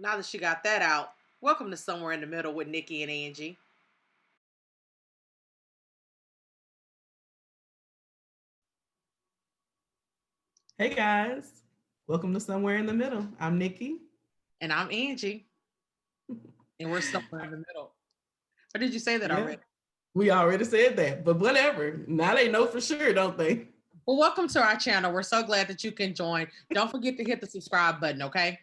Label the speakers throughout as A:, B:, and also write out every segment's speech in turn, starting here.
A: Now that she got that out, welcome to Somewhere in the Middle with Nikki and Angie.
B: Hey guys, welcome to Somewhere in the Middle. I'm Nikki.
A: And I'm Angie, and we're somewhere in the middle. Or did you say that
B: Yeah,
A: already?
B: we already said that, but whatever. Now they know for sure, don't they?
A: Well, welcome to our channel. We're so glad that you can join. Don't forget to hit the subscribe button, okay?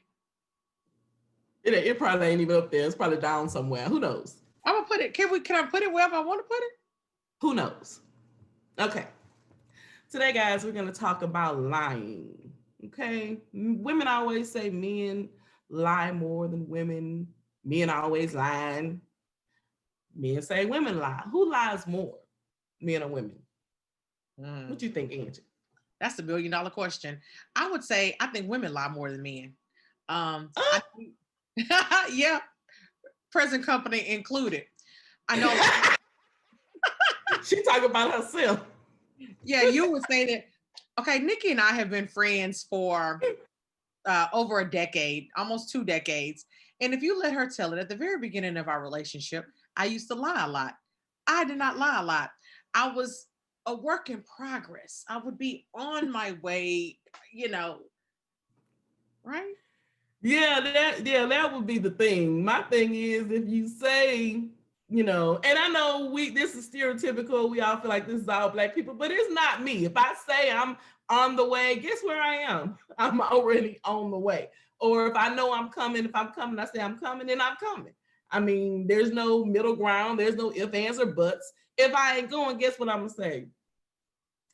B: It probably ain't even up there. It's probably down somewhere. Who knows?
A: I'm gonna put it. Can I put it wherever I want to put it?
B: Who knows? Okay. Today, guys, we're going to talk about lying. Okay. Women always say men lie more than women. Men always lying. Men say women lie. Who lies more, men or women? What
A: Mm,
B: you think, Angie?
A: that's the $1 million question. I would say I think women lie more than men. I
B: Oh!
A: think, yeah, present company included. I know.
B: She talking about herself.
A: Yeah, you would say that. Okay, Nikki and I have been friends for over a decade, almost 2 decades. And if you let her tell it, at the very beginning of our relationship, I used to lie a lot. I did not lie a lot. I was a work in progress. I would be on my way, you know, right?
B: That would be the thing. My thing is if you say, and I know this is stereotypical, we all feel like this is all black people, but it's not me. If I say I'm on the way, guess where I am? I'm already on the way. Or if I know I'm coming, if I'm coming, I say I'm coming, then I'm coming. I mean, there's no middle ground, there's no ifs, ands, or buts. If I ain't going, guess what I'm gonna say?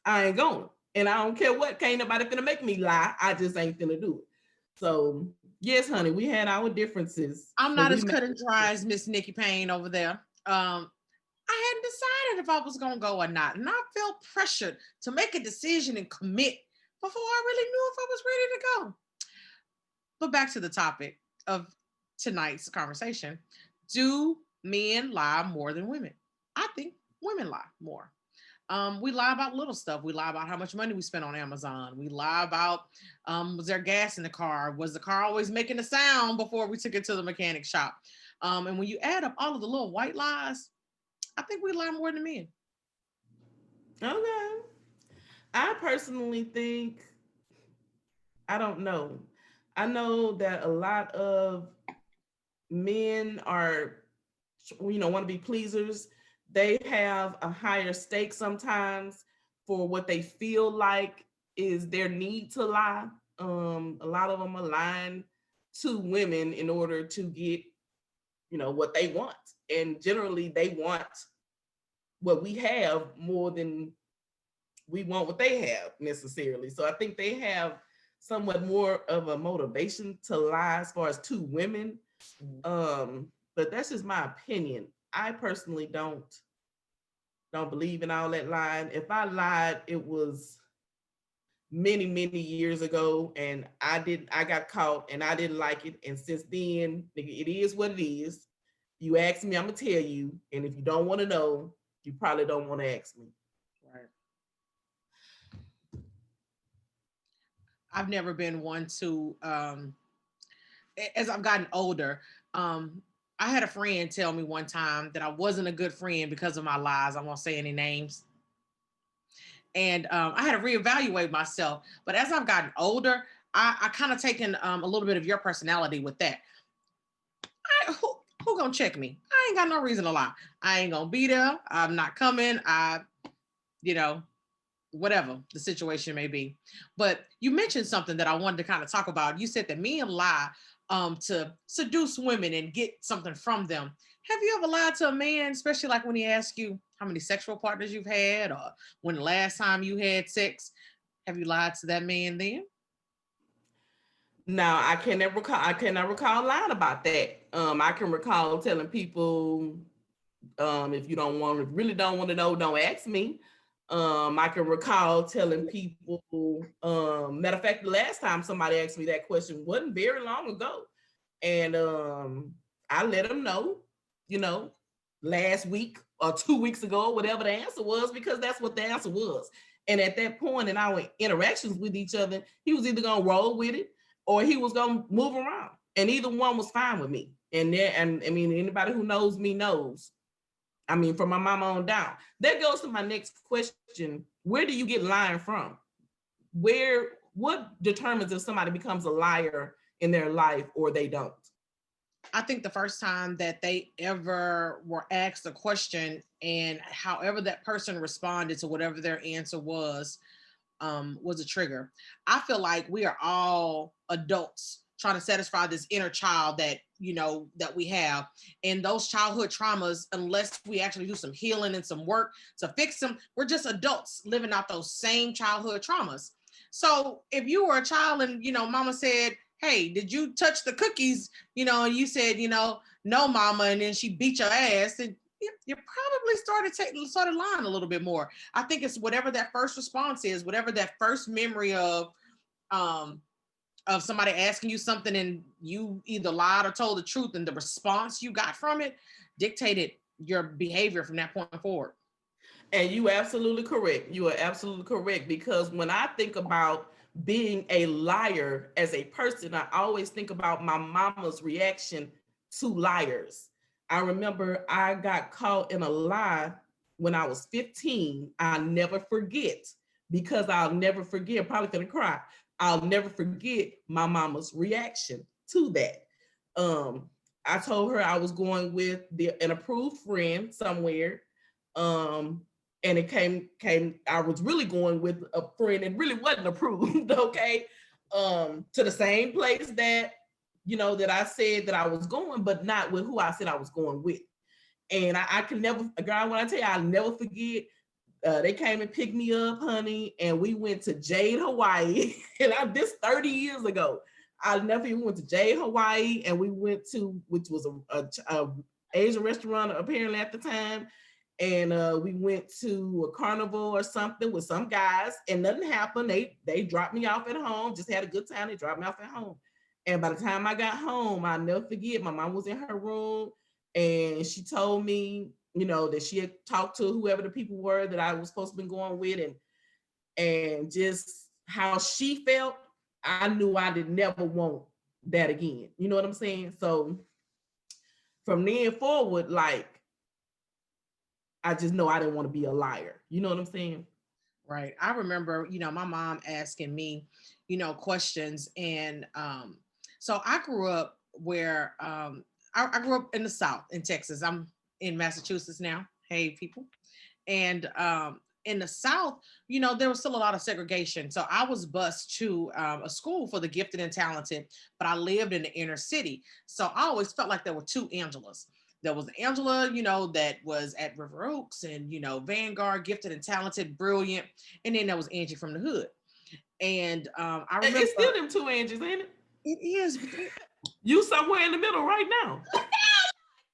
B: I ain't going. And I don't care what, can't nobody finna make me lie. I just ain't finna do it. So yes, honey, we had our differences,
A: I'm
B: but
A: not
B: we
A: as
B: made
A: cut and dry as Miss Nikki Payne over there. I hadn't decided if I was going to go or not. And I felt pressured to make a decision and commit before I really knew if I was ready to go. But back to the topic of tonight's conversation. Do men lie more than women? I think women lie more. We lie about little stuff. We lie about how much money we spent on Amazon. We lie about was there gas in the car? Was the car always making a sound before we took it to the mechanic shop? And when you add up all of the little white lies, I think we lie more than men.
B: okay. I personally think I don't know. I know that a lot of men are, want to be pleasers. They have a higher stake sometimes for what they feel like is their need to lie. A lot of them are lying to women in order to get, what they want. And generally they want what we have more than we want what they have necessarily. So I think they have somewhat more of a motivation to lie as far as to women. But that's just my opinion. I personally don't believe in all that lying. If I lied, it was many, many years ago and I got caught and I didn't like it. And since then, it is what it is. You ask me, I'm gonna tell you. And if you don't want to know, you probably don't want to ask me.
A: Right. I've never been one to as I've gotten older, um, I had a friend tell me one time that I wasn't a good friend because of my lies. I won't say any names. And I had to reevaluate myself. But as I've gotten older, I kind of taken a little bit of your personality with that. Who gonna check me? I ain't got no reason to lie. I ain't gonna be there. I'm not coming. You know, whatever the situation may be. But you mentioned something that I wanted to kind of talk about. You said that men lie to seduce women and get something from them. Have you ever lied to a man, especially like when he asks you how many sexual partners you've had or when the last time you had sex? Have you lied to that man then?
B: Now I cannot recall lying about that. I can recall telling people, if you really don't want to know, don't ask me. I can recall telling people, matter of fact, the last time somebody asked me that question wasn't very long ago. And I let them know, you know, last week or 2 weeks ago, whatever the answer was, because that's what the answer was. And at that point in our interactions with each other, he was either gonna roll with it or he was gonna move around. And either one was fine with me. And there, and I mean, anybody who knows me knows. I mean, from my mama on down. That goes to my next question. Where do you get lying from? What determines if somebody becomes a liar in their life or they don't?
A: I think the first time that they ever were asked a question, and however that person responded to whatever their answer was a trigger. I feel like we are all adults trying to satisfy this inner child that that we have, and those childhood traumas, unless we actually do some healing and some work to fix them, we're just adults living out those same childhood traumas. So if you were a child and mama said, hey, did you touch the cookies, and you said, no mama, and then she beat your ass, and you probably started lying a little bit more. I think it's whatever that first response is, whatever that first memory of somebody asking you something and you either lied or told the truth, and the response you got from it dictated your behavior from that point forward.
B: And you absolutely correct. You are absolutely correct, because when I think about being a liar as a person, I always think about my mama's reaction to liars. I remember I got caught in a lie when I was 15. I'll never forget, because I'll never forget, I'm probably gonna cry. I'll never forget my mama's reaction to that. I told her I was going with an approved friend somewhere. And it came, I was really going with a friend and really wasn't approved, okay? To the same place that, that I said that I was going, but not with who I said I was going with. And I can never, girl, when I tell you, I'll never forget, they came and picked me up, honey, and we went to Jade, Hawaii. And this 30 years ago. I'll never even went to Jade, Hawaii, and we went to, which was a Asian restaurant apparently at the time. And we went to a carnival or something with some guys, and nothing happened. They dropped me off at home, just had a good time. They dropped me off at home. And by the time I got home, I'll never forget, my mom was in her room and she told me, that she had talked to whoever the people were that I was supposed to be going with, and just how she felt. I knew I did never want that again. You know what I'm saying? So from then forward, like, I just know I didn't want to be a liar. You know what I'm saying?
A: Right. I remember, my mom asking me, questions. And so I grew up where I grew up in the South, in Texas. I'm in Massachusetts now. Hey, people. And in the South, there was still a lot of segregation. So I was bused to a school for the gifted and talented, but I lived in the inner city. So I always felt like there were two Angelas. There was Angela, that was at River Oaks and, Vanguard, gifted and talented, brilliant. And then there was Angie from the hood. And I remember.
B: It's still them two Angies, ain't it?
A: It is.
B: You somewhere in the middle right now.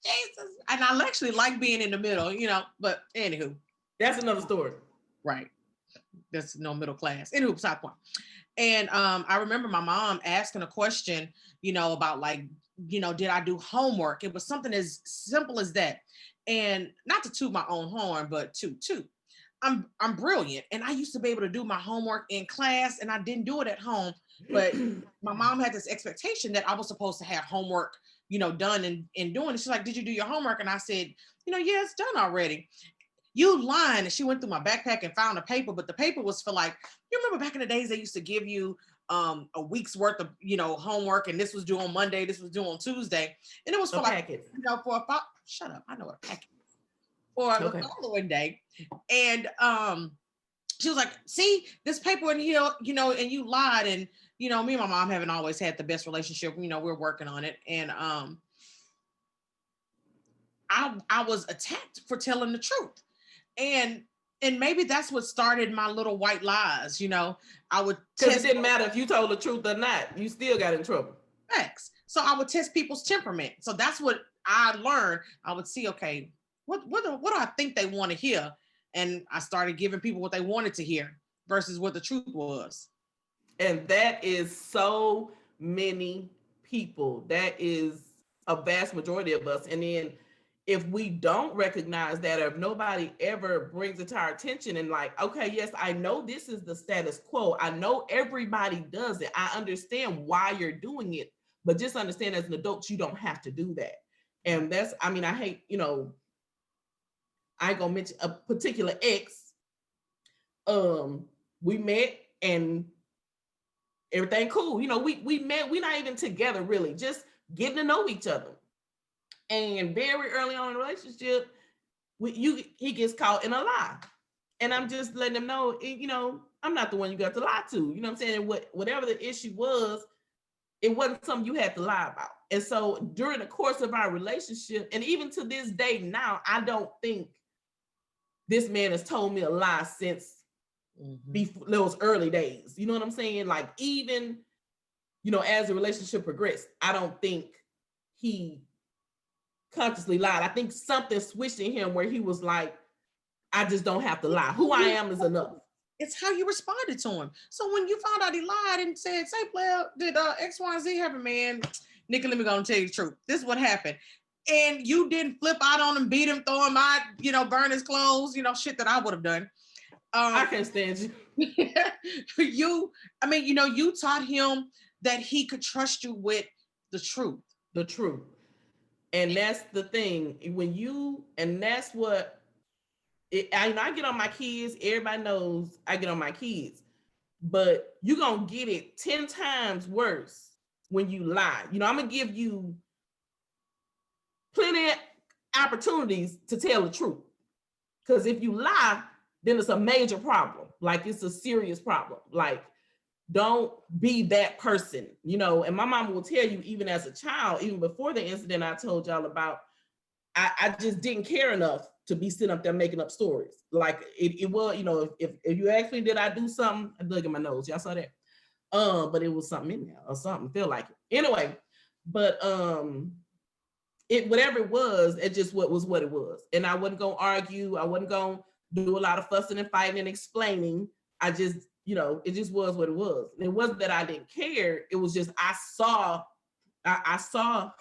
A: Jesus. And I actually like being in the middle, but anywho.
B: That's another story.
A: Right. There's no middle class. Anywho, side point. And I remember my mom asking a question, about like, did I do homework? It was something as simple as that. And not to toot my own horn, but toot. I'm brilliant. And I used to be able to do my homework in class, and I didn't do it at home. But my mom had this expectation that I was supposed to have homework, done and doing it. She's like, did you do your homework? And I said, yeah, it's done already. You lying. And she went through my backpack and found a paper, but the paper was for like, you remember back in the days, they used to give you a week's worth of, homework, and this was due on Monday, this was due on Tuesday. And it was for shut up. I know what a packet is. For the following day. And she was like, see this paper in here, and you lied. And, me and my mom haven't always had the best relationship. We're working on it. And I was attacked for telling the truth. And maybe that's what started my little white lies, I would
B: because it didn't matter if you told the truth or not, you still got in trouble.
A: Facts. So I would test people's temperament. So that's what I learned. I would see, okay, what do I think they want to hear? And I started giving people what they wanted to hear versus what the truth was.
B: And that is so many people. That is a vast majority of us. And then if we don't recognize that, or if nobody ever brings it to our attention and like, okay, yes, I know this is the status quo. I know everybody does it. I understand why you're doing it, But just understand as an adult, you don't have to do that. And that's, I mean, I hate, you know, I ain't gonna mention a particular ex. We met and everything cool. You know, we met, we're not even together really, just getting to know each other. And very early on in the relationship, he gets caught in a lie. And I'm just letting him know, you know, I'm not the one you got to lie to. You know what I'm saying? And whatever the issue was, it wasn't something you had to lie about. And so during the course of our relationship, and even to this day now, I don't think this man has told me a lie since before those early days. You know what I'm saying? Like, even, you know, as the relationship progressed, I don't think he consciously lied. I think something switched in him where he was like, I just don't have to lie. Who I am is enough.
A: It's how you responded to him. So when you found out he lied and said, say, player, did X, Y, and Z happen, man? Nikki, let me go and tell you the truth. This is what happened. And you didn't flip out on him, beat him, throw him out, you know, burn his clothes, you know, shit that I would have done.
B: I can't stand you.
A: I mean, you know, you taught him that he could trust you with the truth.
B: The truth. And that's the thing. And that's what, I get on my kids. Everybody knows I get on my kids. But you're going to get it 10 times worse when you lie. You know, I'm going to give you plenty of opportunities to tell the truth. Because if you lie, then it's a major problem. Like, it's a serious problem. Like, don't be that person, you know. And my mom will tell you, even as a child, even before the incident I told y'all about, I just didn't care enough to be sitting up there making up stories. Like, it was, you know, if you ask me, did I do something? I look at my nose. Y'all saw that? But it was something in there or something. Feel like it. Anyway, but whatever it was, it just was what it was. And I wasn't gonna argue. I wasn't gonna do a lot of fussing and fighting and explaining. I just, you know, it just was what it was. And it wasn't that I didn't care. It was just I saw, I'm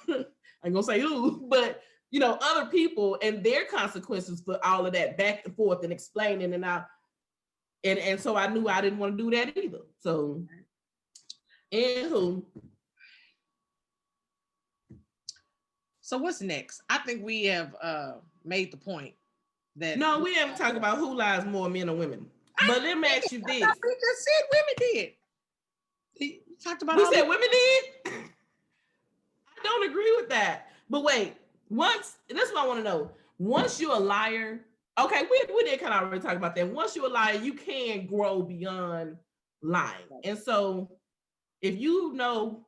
B: gonna say who, but you know, other people and their consequences for all of that back and forth and explaining, and so I knew I didn't want to do that either. So, anywho.
A: So what's next? I think we have made the point that
B: no, we haven't talked about who lies more, men or women. But let me ask you this: we
A: just said women did. We talked about.
B: We said women did. I don't agree with that. But wait. Once, that's what I want to know. Once you're a liar, okay, we did kind of already talk about that. Once you're a liar, you can grow beyond lying. And so if you know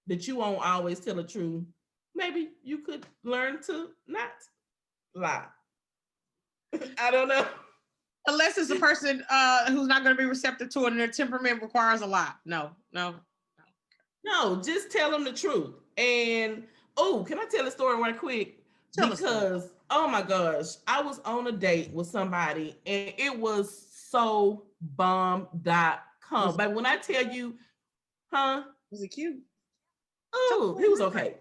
B: that you won't always tell the truth, maybe you could learn to not lie. I don't know.
A: Unless it's a person who's not going to be receptive to it and their temperament requires a lie. No,
B: just tell them the truth. And oh, can I tell a story right quick? Because, oh my gosh, I was on a date with somebody and it was so bomb.com. But when I tell you,
A: was it cute?
B: Oh, he was okay.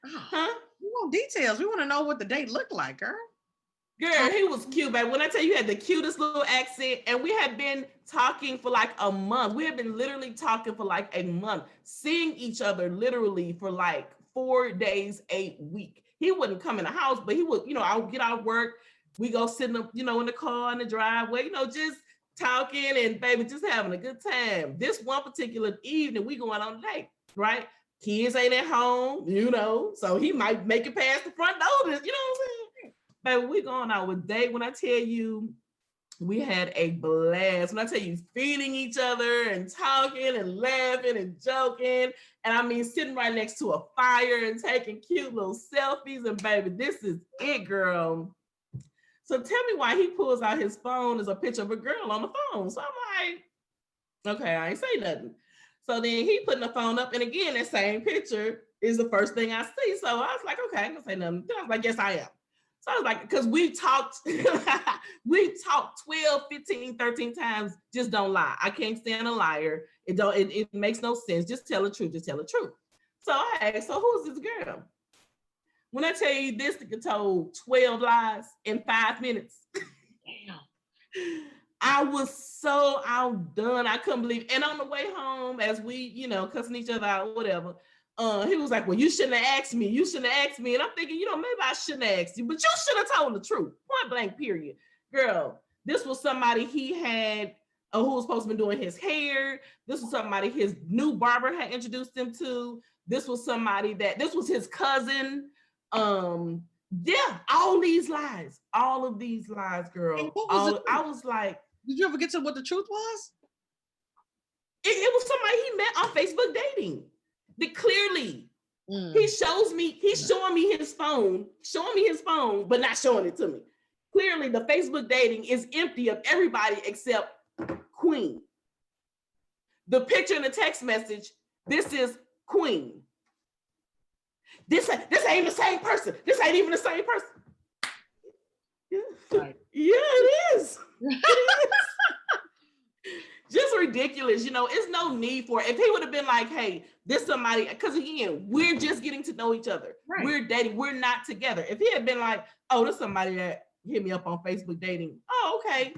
A: We want details. We want to know what the date looked like, girl.
B: Girl, he was cute, but when I tell you, he had the cutest little accent, and we had been talking for like a month. We had been literally talking for like a month, seeing each other literally for like 4 days, 8 weeks. He wouldn't come in the house, but he would, you know, I would get out of work. We go sit in the, you know, in the car in the driveway, you know, just talking and baby, just having a good time. This one particular evening, we going on a date, right? Kids ain't at home, you know, so he might make it past the front door, you know what I'm saying? Baby, we going out with date. When I tell you, we had a blast. When I tell you, feeding each other and talking and laughing and joking. And I mean, sitting right next to a fire and taking cute little selfies. And baby, this is it, girl. So tell me why he pulls out his phone as a picture of a girl on the phone. So I'm like, okay, I ain't say nothing. So then he putting the phone up. And again, that same picture is the first thing I see. So I was like, okay, I ain't gonna say nothing. Then I was like, yes, I am. So I was like, because we talked 12, 15, 13 times, just don't lie. I can't stand a liar. It makes no sense. Just tell the truth, just tell the truth. So I asked, so who's this girl? When I tell you this nigga told 12 lies in 5 minutes. Damn. I was so outdone. I couldn't believe it. And on the way home, as we, you know, cussing each other out, whatever, he was like, well, you shouldn't have asked me. You shouldn't have asked me. And I'm thinking, maybe I shouldn't have asked you, but you should have told the truth. Point blank, period. Girl, this was somebody he had who was supposed to be doing his hair. This was somebody his new barber had introduced him to. This was somebody this was his cousin. Yeah, all of these lies, girl. I was like,
A: did you ever get to what the truth was?
B: It was somebody he met on Facebook dating. That clearly he's showing me his phone, but not showing it to me. Clearly, the Facebook dating is empty of everybody except Queen. The picture in the text message, this is Queen. This ain't the same person. This ain't even the same person. Yeah, right. Yeah, it is. It is. Just ridiculous. It's no need for it. If he would have been like, hey, this somebody, because again, we're just getting to know each other. Right. We're dating. We're not together. If he had been like, oh, this somebody that hit me up on Facebook dating. Oh, okay.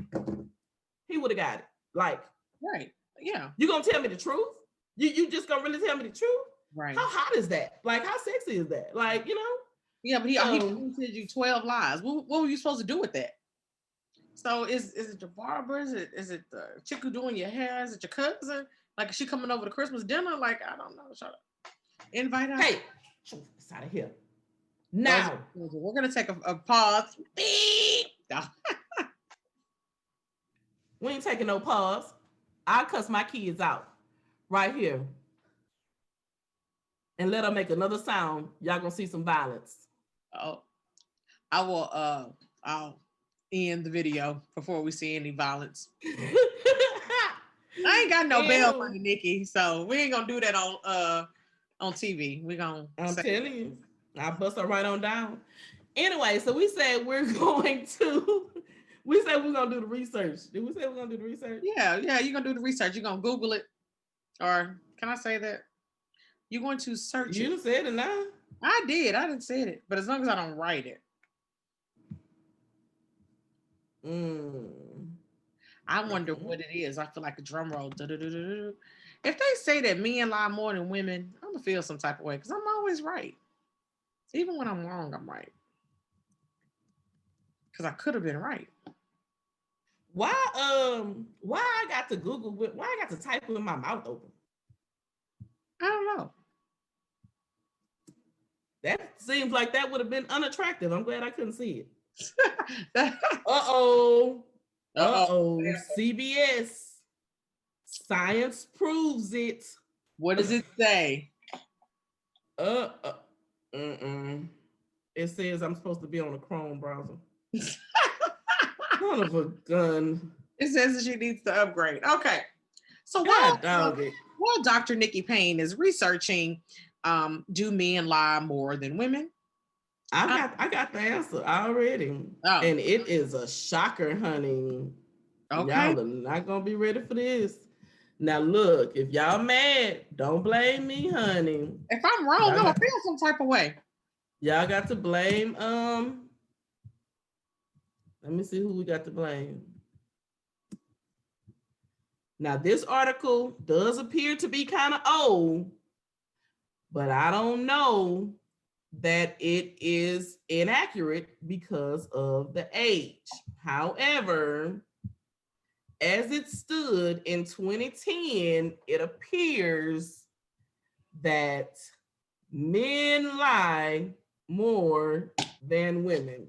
B: He would have got it. Like,
A: right. Yeah.
B: You gonna tell me the truth? You just gonna really tell me the truth?
A: Right.
B: How hot is that? Like, how sexy is that? Like,
A: Yeah, but he told you 12 lies. What were you supposed to do with that? So is it your barber? Is it the chick who doing your hair? Is it your cousin? Like, is she coming over to Christmas dinner? Like, I don't know. Shut up. Invite her.
B: Hey, it's out of here. Now.
A: We're going to take a pause. No.
B: We ain't taking no pause. I'll cuss my kids out right here. And let her make another sound. Y'all gonna see some violence.
A: Oh, I will I'll end the video before we see any violence. I ain't got no bail money, Nikki, so we ain't gonna do that on TV.
B: I'm telling you, I'll bust her right on down. Anyway, so we said we're gonna do the research. Did we say we're gonna do the research?
A: Yeah, you're gonna do the research. You're gonna Google it. Or can I say that? You're going to search
B: it. You said it now.
A: I did. I didn't say it. But as long as I don't write it. I wonder what it is. I feel like a drum roll. If they say that men lie more than women, I'm going to feel some type of way because I'm always right. Even when I'm wrong, I'm right. Because I could have been right.
B: Why I got to Google, why I got to type with my mouth open?
A: I don't know.
B: That seems like that would have been unattractive. I'm glad I couldn't see it. Uh-oh. CBS. Science proves it.
A: What does it say?
B: It says I'm supposed to be on a Chrome browser. Son of a gun.
A: It says that she needs to upgrade. Okay. So while Dr. Nikki Payne is researching, do men lie more than women?
B: I got the answer already. Oh. And it is a shocker, honey. Okay. Y'all are not gonna be ready for this. Now look, if y'all mad, don't blame me, honey.
A: If I'm wrong, I'm gonna feel some type of way.
B: Y'all got to blame. Let me see who we got to blame. Now, this article does appear to be kind of old, but I don't know that it is inaccurate because of the age. However, as it stood in 2010, it appears that men lie more than women.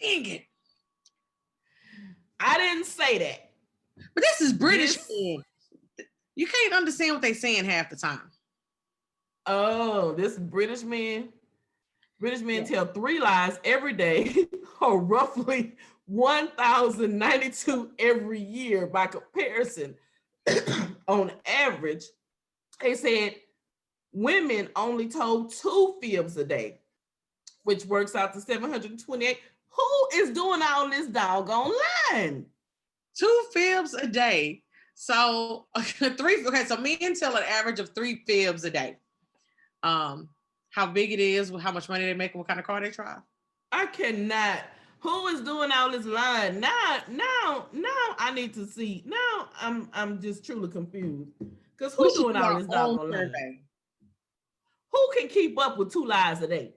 A: Dang it.
B: I didn't say that.
A: But this is British men. You can't understand what they're saying half the time.
B: Oh, this British men. British men tell 3 lies every day, or roughly 1,092 every year by comparison. On average, they said women only told 2 fibs a day, which works out to 728. Who is doing all this doggone lying?
A: 2 fibs a day. So 3. Okay, so men tell an average of 3 fibs a day. How big it is, how much money they make, what kind of car they drive.
B: I cannot. Who is doing all this lying? Now I need to see. Now I'm just truly confused. Because who's doing all this doggone lying? Who can keep up with 2 lies a day?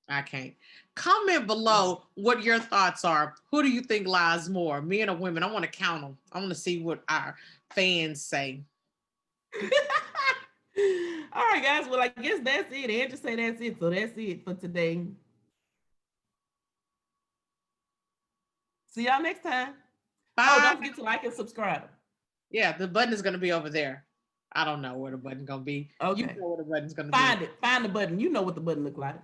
A: I can't. Comment below what your thoughts are. Who do you think lies more, men or women? I want to count them. I want to see what our fans say.
B: All right, guys. Well, I guess that's it. Andrew say that's it. So that's it for today. See y'all next time.
A: Bye.
B: Oh, don't forget to like and subscribe.
A: Yeah, the button is going to be over there. I don't know where the button's going to be.
B: Okay.
A: You know where the button's going to be.
B: Find it. Find the button. You know what the button look like.